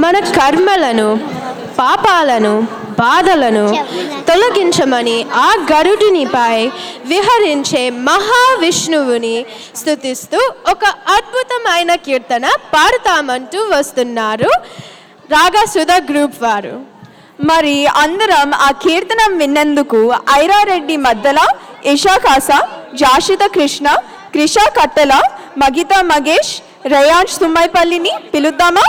మన కర్మలను, పాపాలను, బాధలను తొలగించమని ఆ గరుడునిపై విహరించే మహావిష్ణువుని స్తుతిస్తూ ఒక అద్భుతమైన కీర్తన పాడుతామంటూ వస్తున్నారు రాగసుధ గ్రూప్ వారు. మరి అందరం ఆ కీర్తనం విన్నందుకు ఐరారెడ్డి మద్దల, ఇషాకాస, జాషిత కృష్ణ, క్రిషా కట్టల, మగిత మగేష్, రేయాన్స్ తుమ్మైపల్లిని పిలుద్దామా?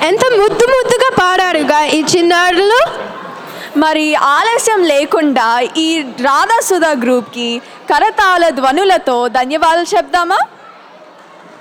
ఎంత ముద్దు ముద్దుగా పాడారుగా ఈ చిన్నారులు. మరి ఆలస్యం లేకుండా ఈ రాధాసుధ గ్రూప్కి కరతాళ ధ్వనులతో ధన్యవాదాలు చెప్దామా?